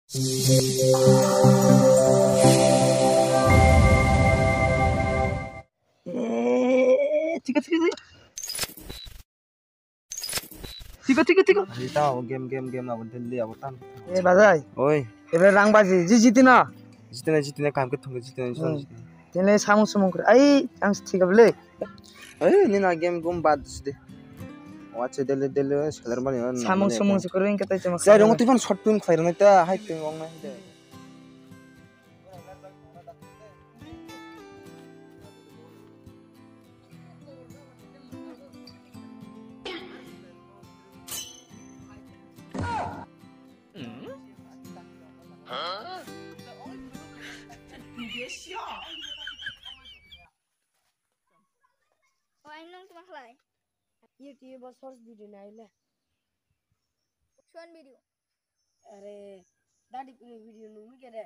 Tiga. Tahu game apa Delhi apa tan. Bazai. Oi. Ebe rang bazi. Jiti na. Jitina kam ketung jitina. Tene samung kur. Ai ang tiga beli. Ini na game gum bad sudah. Watch Delhi sekedar mana. Samung kuring kata cuma. Saya dong tuh kan short film fire neta high film orang neta. YouTube और shorts video नहीं ले short video अरे दादी की video नु मुझे रे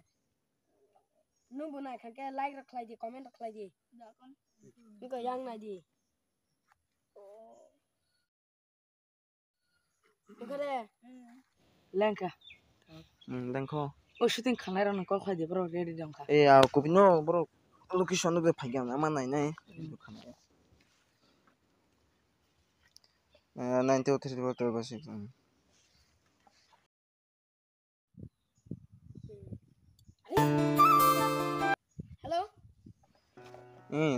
नु बना के लाइक रख लाई दी कमेंट रख लाई दी इनको यांग ना दी इकरे लंका Lengko. ओ शूटिंग खाना रहा कॉल खाई दे ब्रो रेडी दम खा Aku punya bro location udah pegang mana ini. Nanti udah terus basi. Hello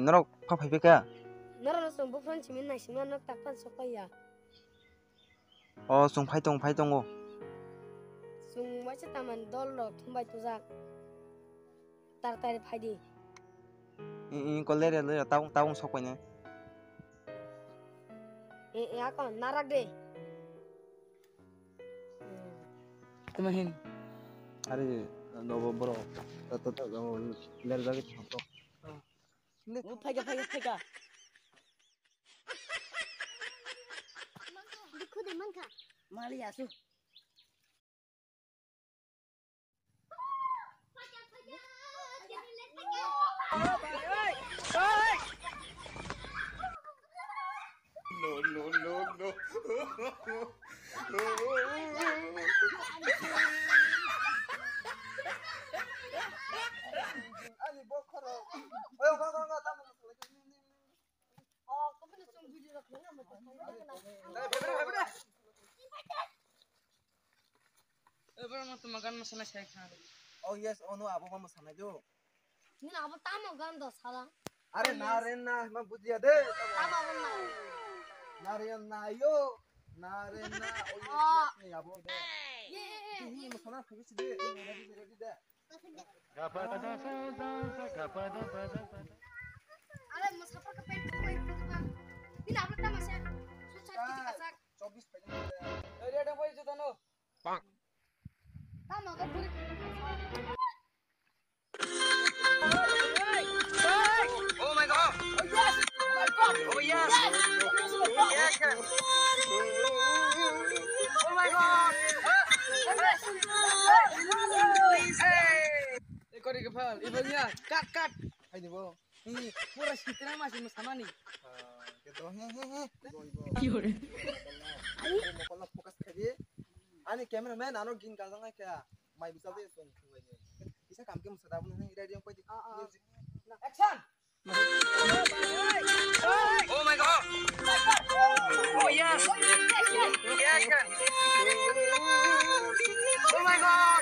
नरक पापा बेका. नरक नसों बुफरान चिमिन नाइस में नरक ताकपान सपाया. Sung phai tong go. Sung macam taman dol lo thumbai tuzak. Tar phai Kau lere taung sok punya. Aku narak deh. Temahin. Hari no bro. Tato lere lagi tu. Pega. Dikhu deh mangka. Mali asu. No. Ani bokoro. Ayo go. Kau pernah sung video rakna macam makan masalah saya kan. Oh yes, no abu mama sana jo. Ni apa tamu ganda salah. Are na, mah bujiya deh. Apa benda? Naren na yo. Oh yes, abu deh. Ini masana khabis deh. Ready deh. Are musafir ke pen tu main tu kan. Ni apa tamu saya? Susah kita kasak. 24 pegang. Ready boy jodano. Tamu kan puri. Oh my god. Oh yes. Oh my god. Ekor kepal, ibunya cut. Ini bo. Ini pura sitina masih sama nih. Gitu. Kiore. Mau kalau fokus kerja. Ani cameraman anu gin kazanga kya. Mai bisa deh song thunganya. Bisa काम के मुसदा बन है radio कोई music Action. Oh my god. Oh yes. Oh my god.